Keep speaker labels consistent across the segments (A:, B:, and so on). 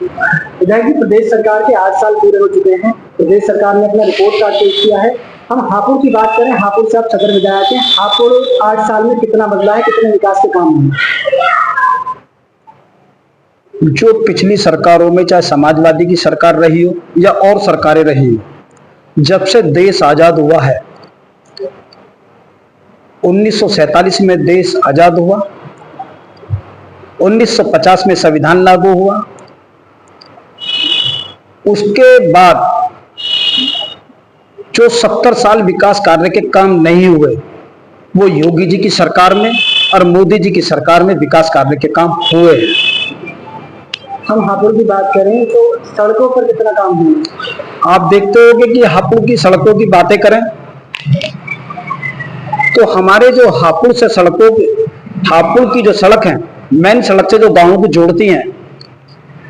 A: विधायक जी, प्रदेश सरकार के 8 साल पूरे हो चुके हैं। प्रदेश सरकार ने अपना रिपोर्ट कार्ड पेश किया है। हम हापुड़ की बात करें, हापुड़ से आप सदर विधायक हैं। हापुड़ 8 साल में कितना बदला है, कितने विकास के काम हुए?
B: जो पिछली सरकारों में, चाहे समाजवादी की सरकार रही हो या और सरकारें रही हो, जब से देश आजाद हुआ है, 1947 में देश आजाद हुआ, 1950 में संविधान लागू हुआ, उसके बाद जो 70 साल विकास कार्य के काम नहीं हुए, वो योगी जी की सरकार में और मोदी जी की सरकार में विकास कार्य के काम हुए।
A: हम हापुड़ की बात करें तो सड़कों पर कितना काम हुआ?
B: आप देखते होंगे कि हापुड़ की सड़कों की बातें करें तो हमारे जो हापुड़ से हापुड़ की जो सड़क है, मेन सड़क से जो गांवों को जोड़ती हैं,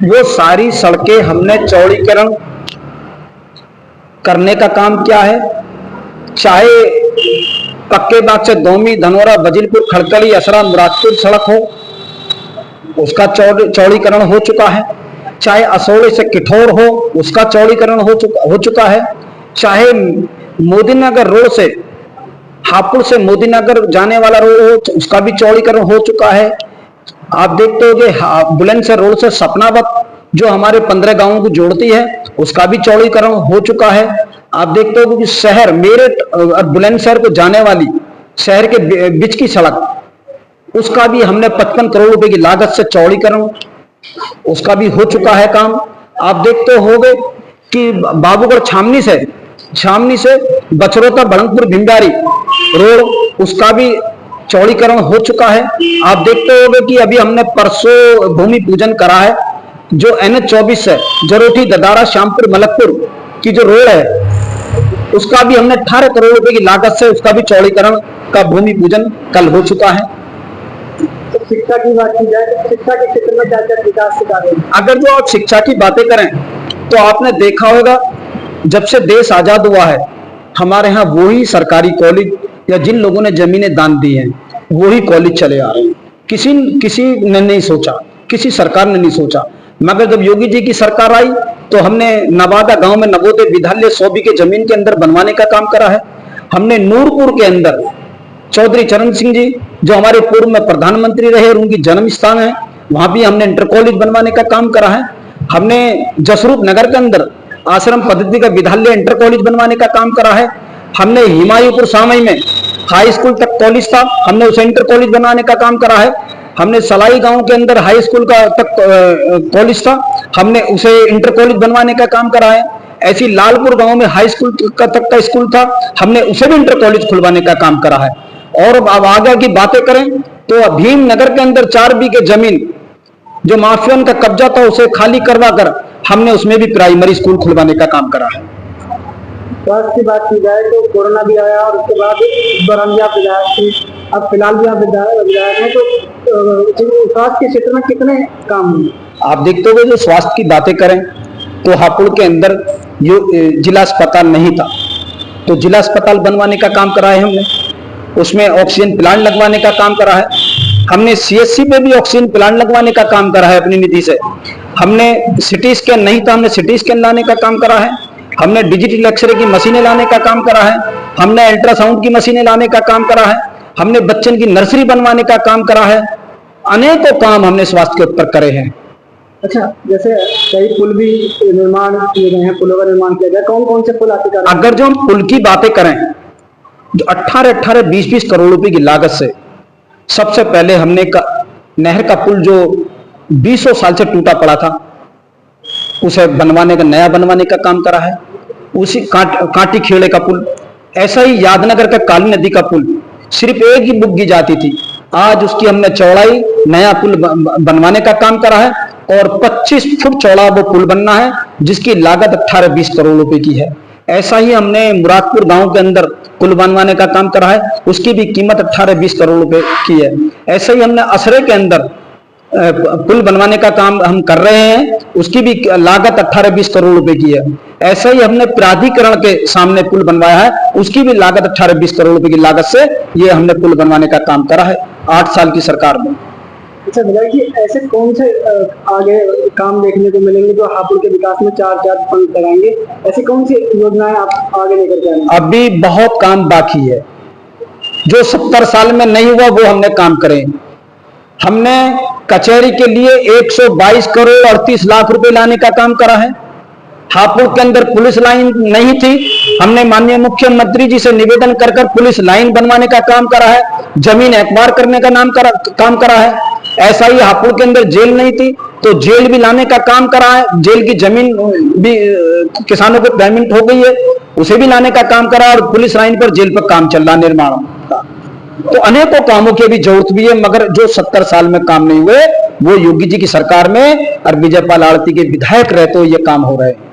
B: वो सारी सड़कें हमने चौड़ीकरण करने का काम किया है। चाहे पक्के बाग से दोमी, धनोरा, बजिलपुर, खड़कली, असरा, मुरादपुर सड़क हो, उसका चौड़ीकरण हो चुका है। चाहे असोड़े से किठौर हो, उसका चौड़ीकरण हो चुका है। चाहे मोदीनगर रोड से, हापुड़ से मोदीनगर जाने वाला रोड हो, उसका भी चौड़ीकरण हो चुका है। आप देखते हो बुलंदशहर रोड से सपनावत जो हमारे 15 गांवों को जोड़ती है, उसका भी चौड़ीकरण हो चुका है। आप देखते हो कि शहर मेरठ और बुलंदशहर को जाने वाली शहर के बीच की सड़क, उसका भी हमने 55 करोड़ रुपए की लागत से चौड़ीकरण, उसका भी हो चुका है काम। आप देखते होंगे कि बाबूगढ़ छामनी से बचरौता भड़ंगपुर भिंडारी रोड, उसका भी चौड़ीकरण हो चुका है। आप देखते होंगे कि अभी हमने परसों भूमि पूजन करा है, जो NH 24 है, जरोठी, ददारा, श्यामपुर, मलकपुर की जो रोड है, उसका भी हमने 18 करोड़ रुपए की लागत से उसका भी चौड़ीकरण का भूमि पूजन कल हो चुका है।
A: तो शिक्षा की बात की जाए तो शिक्षा के क्षेत्र में क्या क्या विकास के कार्य हैं?
B: अगर जो आप शिक्षा की बातें करें तो आपने देखा होगा, जब से देश आजाद हुआ है, हमारे यहाँ वही सरकारी कॉलेज या जिन लोगों ने जमीनें दान दी हैं, वही कॉलेज चले आ रहे हैं। किसी ने नहीं सोचा, किसी सरकार ने नहीं सोचा। मगर जब योगी जी की सरकार आई तो हमने नवादा गांव में नवोदय विद्यालय 100 बीघे जमीन के अंदर बनवाने का काम करा है। हमने नूरपुर के अंदर चौधरी चरण सिंह जी, जो हमारे पूर्व में प्रधानमंत्री रहे और उनकी जन्म स्थान है, वहां भी हमने इंटर कॉलेज बनवाने का काम करा है। हमने जसरूप नगर के अंदर आश्रम पद्धति का विद्यालय इंटर कॉलेज बनवाने का काम करा है। हमने हिमायूपुर सामई में हाई स्कूल तक कॉलेज था, हमने उसे इंटर कॉलेज बनवाने का काम करा है। हमने सलाई गांव के अंदर हाई स्कूल का तक कॉलेज था, हमने उसे इंटर कॉलेज बनवाने का काम करा है। ऐसी लालपुर गांव में हाई स्कूल तक का स्कूल था, हमने उसे भी इंटर कॉलेज खुलवाने का काम करा है। और अब आगे की बातें करें तो भीम नगर के अंदर 4 बीघे जमीन जो माफियन का कब्जा था, उसे खाली करवा कर हमने उसमें भी प्राइमरी स्कूल खुलवाने का काम करा है।
A: स्वास्थ्य की बात की जाए तो कोरोना भी आया और उसके बाद इस दौरान भी आप विधायक थे, अब फिलहाल भी आप विधायक हैं, तो स्वास्थ्य के क्षेत्र में कितने काम हुए?
B: आप देखते हो जो स्वास्थ्य की बातें करें तो हापुड़ के अंदर जो जिला अस्पताल नहीं था, तो जिला अस्पताल बनवाने का काम करा है हमने, उसमें ऑक्सीजन प्लांट लगवाने का काम करा है। हमने CHC पे भी ऑक्सीजन प्लांट लगवाने का काम करा है अपनी निधि से। हमने सिटी स्कैन नहीं था, हमने सिटी स्कैन लाने का काम करा है। हमने डिजिटल एक्सरे की मशीनें लाने का काम करा है। हमने अल्ट्रासाउंड की मशीनें लाने का काम करा है। हमने बच्चन की नर्सरी बनवाने का काम करा है। अनेकों काम हमने स्वास्थ्य के ऊपर करे हैं।
A: अच्छा, जैसे कई पुल भी निर्माण किए गए हैं, पुलों का निर्माण किया गया, कौन कौन से पुल आपके कार्य?
B: अगर जो हम पुल की बातें करें, जो 18-18, 20-20 करोड़ रुपए की लागत से सबसे पहले हमने नहर का पुल जो 20 साल से टूटा पड़ा था, उसे नया बनवाने का काम करा है। उसी कांटी खेड़े का पुल, ऐसा ही यादनगर का काली नदी का पुल सिर्फ एक ही बुक की जाती थी, आज उसकी हमने चौड़ाई नया पुल बनवाने का काम करा है और 25 फुट चौड़ा वो पुल बनना है, जिसकी लागत 18-20 करोड़ रुपए की है। ऐसा ही हमने मुरादपुर गांव के अंदर पुल बनवाने का काम करा है, उसकी भी कीमत 18-20 करोड़ रुपए की है। ऐसा ही हमने असरे के अंदर पुल बनवाने का काम हम कर रहे हैं, उसकी भी लागत 18-20 करोड़ रुपए की है। ऐसा ही हमने प्राधिकरण के सामने पुल बनवाया है, उसकी भी लागत 18-20 करोड़ रुपए की लागत से ये हमने पुल बनवाने का काम करा है 8 साल की सरकार में।
A: अच्छा भैया जी, ऐसे कौन से आगे काम देखने को मिलेंगे जो हापुड़ के विकास में चार चार पंख लगाएंगे? ऐसी कौन सी योजनाएं आप आगे लेकर के आएंगे?
B: अभी बहुत काम बाकी है, जो 70 साल में नहीं हुआ वो हमने काम करे। हमने कचहरी के लिए 122 करोड़ 38 लाख रुपए लाने का काम करा है। हापुड़ के अंदर पुलिस लाइन नहीं थी, हमने माननीय मुख्यमंत्री जी से निवेदन कर कर पुलिस लाइन बनवाने का काम करा है। जमीन एक्वायर करने का काम करा है। ऐसा ही हापुड़ के अंदर जेल नहीं थी तो जेल भी लाने का काम करा है। जेल की जमीन भी किसानों को पेमेंट हो गई है, उसे भी लाने का काम करा, और पुलिस लाइन पर जेल पर काम चल रहा निर्माण का। तो अनेकों कामों की भी जरूरत भी है, मगर जो 70 साल में काम नहीं हुए वो योगी जी की सरकार में और विजयपाल आड़ती के विधायक रहते हुए ये काम हो रहे हैं।